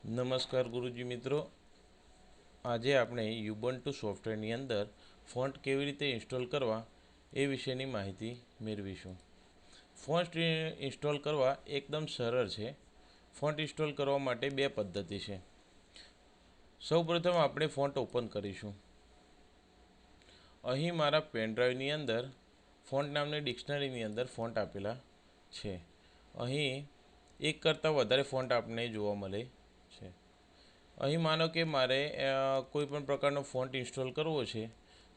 નમસ્કાર ગુરુજી મિત્રો, આજે આપણે યુબન્ટુ સોફ્ટવેરની અંદર ફોન્ટ કેવી રીતે ઇન્સ્ટોલ કરવા એ વિશેની માહિતી મેળવીશું. ફોન્ટ ઇન્સ્ટોલ કરવા એકદમ સરળ છે. ફોન્ટ ઇન્સ્ટોલ કરવા માટે બે પદ્ધતિ છે. સૌપ્રથમ આપણે ફોન્ટ ઓપન કરીશું. અહીં મારા પેનડ્રાઈવની અંદર ફોન્ટ નામની ડિક્શનરીની અંદર ફોન્ટ આપેલા છે. અહીં એક કરતાં વધારે ફોન્ટ આપણને જોવા મળે છે. અહીં માનો કે મારે કોઈ પણ પ્રકારનો ફોન્ટ ઇન્સ્ટોલ કરવો છે,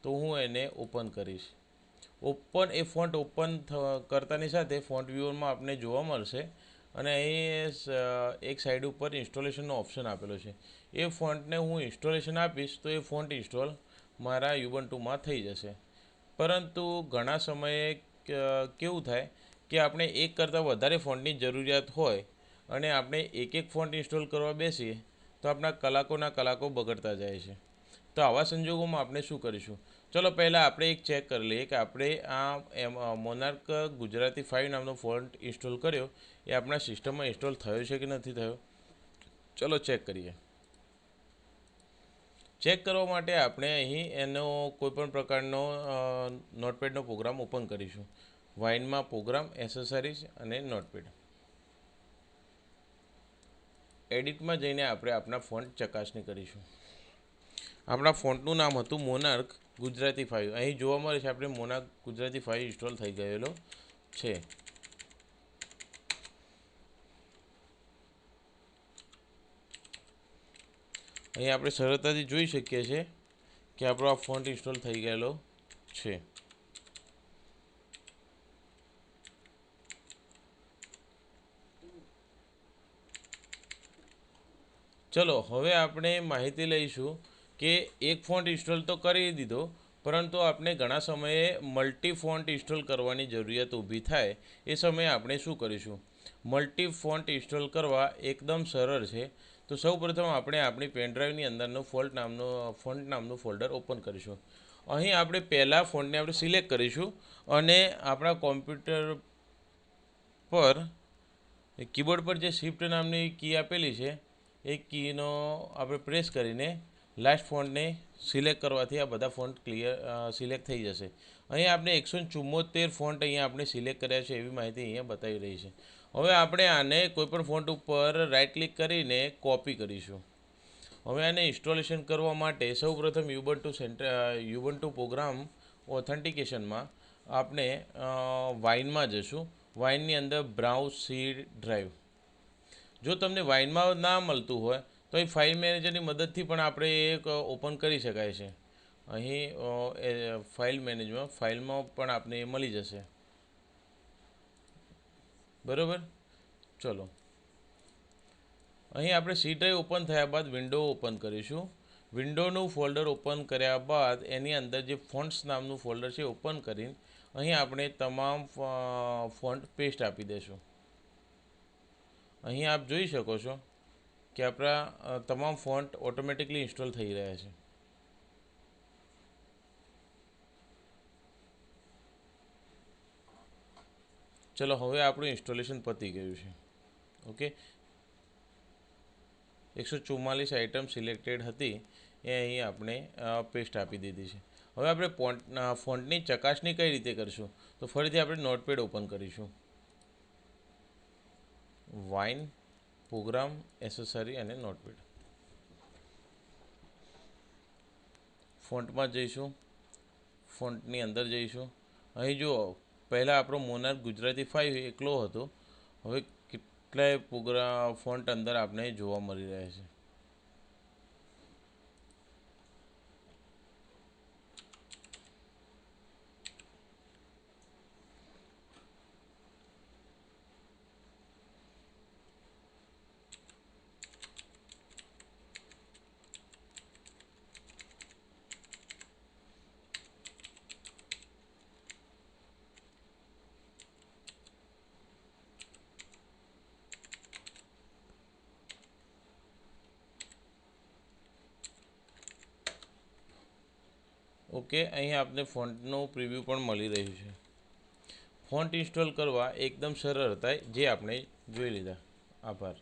તો હું એને ઓપન કરીશ. એ ફોન્ટ ઓપન કરતાની સાથે ફોન્ટ વ્યુઅરમાં આપણે જોવા મળશે અને અહીં એક સાઈડ ઉપર ઇન્સ્ટોલેશનનો ઓપ્શન આપેલો છે. એ ફોન્ટને હું ઇન્સ્ટોલેશન આપીશ તો એ ફોન્ટ ઇન્સ્ટોલ મારા યુબન્ટુમાં થઈ જશે. પરંતુ ઘણા સમયે કેવું થાય કે આપણે એક કરતાં વધારે ફોન્ટની જરૂરિયાત હોય અને આપણે એક ફોન્ટ ઇન્સ્ટોલ કરવા બેસીએ તો આપણા કલાકોના કલાકો બગડતા જાય છે. તો આવા સંજોગોમાં આપણે શું કરીશું? ચલો પહેલાં આપણે એક ચેક કરી લઈએ કે આપણે આ મોનાર્ક ગુજરાતી 5 નામનો ફોન્ટ ઇન્સ્ટોલ કર્યો એ આપણા સિસ્ટમમાં ઇન્સ્ટોલ થયો છે કે નથી થયો. ચલો ચેક કરીએ. ચેક કરવા માટે આપણે અહીં એનો કોઈપણ પ્રકારનો નોટપેડનો પ્રોગ્રામ ઓપન કરીશું. વાઇનમાં પ્રોગ્રામ, એસેસરીઝ અને નોટપેડ. એડિટમાં જઈને આપણે આપણા ફોન્ટ ચકાસણી કરીશું. આપણા ફોન્ટનું નામ હતું મોનાર્ક ગુજરાતી 5. અહીં જોવા મળે છે આપણે મોનાર્ક ગુજરાતી 5 ઇન્સ્ટોલ થઈ ગયેલો છે. અહીં આપણે સરળતાથી જોઈ શકીએ છીએ કે આપણો આ ફોન્ટ ઇન્સ્ટોલ થઈ ગયેલો છે. ચલો હવે આપણે માહિતી લઈશું કે એક ફોન્ટ ઇન્સ્ટોલ તો કરી દીધો, પરંતુ આપણે ઘણા સમયે મલ્ટી ફોન્ટ ઇન્સ્ટોલ કરવાની જરૂરિયાત ઊભી થાય. એ સમયે આપણે શું કરીશું? મલ્ટી ફોન્ટ ઇન્સ્ટોલ કરવા એકદમ સરળ છે. તો સૌપ્રથમ આપણે આપણી પેનડ્રાઈવની અંદરનું ફોન્ટ નામનું ફોલ્ડર ઓપન કરીશું. અહીં આપણે પહેલાં ફોન્ટને આપણે સિલેક્ટ કરીશું અને આપણા કોમ્પ્યુટર પર કીબોર્ડ પર જે શિફ્ટ નામની કી આપેલી છે એ કીનો આપણે પ્રેસ કરીને લાસ્ટ ફોન્ટને સિલેક્ટ કરવાથી આ બધા ફોન્ટ સિલેક્ટ થઈ જશે. અહીં આપણે 174 ફોન્ટ અહીંયા આપણે સિલેક્ટ કર્યા છે એવી માહિતી અહીંયા બતાવી રહી છે. હવે આપણે આને કોઈપણ ફોન્ટ ઉપર રાઈટ ક્લિક કરીને કોપી કરીશું. હવે આને ઇન્સ્ટોલેશન કરવા માટે સૌપ્રથમ યુબન્ટુ પ્રોગ્રામ ઓથેન્ટિકેશનમાં આપણે વાઇનમાં જશું. વાઇનની અંદર બ્રાઉઝ સી ડ્રાઈવ. જો તમને વાઇનમાં ના મળતું હોય તો એ ફાઇલ મેનેજરની મદદથી પણ આપણે એક ઓપન કરી શકાય છે. અહીં ફાઇલ મેનેજમાં ફાઇલમાં પણ આપણે મળી જશે. બરાબર. ચલો અહીં આપણે સી ડ્રાઈવ ઓપન થયા બાદ વિન્ડો ઓપન કરીશું. વિન્ડોનું ફોલ્ડર ઓપન કર્યા બાદ એની અંદર જે ફોન્ટ્સ નામનું ફોલ્ડર છે ઓપન કરીને અહીં આપણે તમામ ફોન્ટ પેસ્ટ આપી દઈશું. અહીં આપ જોઈ શકો છો કે આપણા તમામ ફોન્ટ ઓટોમેટિકલી ઇન્સ્ટોલ થઈ રહ્યા છે. ચલો હવે આપણું ઇન્સ્ટોલેશન પતી ગયું છે. ઓકે, 144 આઇટમ સિલેક્ટેડ હતી એ અહીં આપણે પેસ્ટ આપી દીધી છે. હવે આપણે ફોન્ટની ચકાસણી કઈ રીતે કરીશું? તો ફરીથી આપણે નોટપેડ ઓપન કરીશું. વાઇન, પ્રોગ્રામ, એસેસરી અને નોટપેડ. ફોન્ટમાં જઈશું. ફોન્ટની અંદર જઈશું. અહીં જુઓ, પહેલાં આપણો મોનાર્ક ગુજરાતી 5 એકલો હતો. હવે કેટલાય ફોન્ટ અંદર આપણે જોવા મળી રહ્યા છે. ઓકે, અહીં આપણે ફોન્ટનું પ્રિવ્યૂ પણ મળી રહ્યું છે. ફોન્ટ ઇન્સ્ટોલ કરવા એકદમ સરળ હતા જે આપણે જોઈ લીધા. આભાર.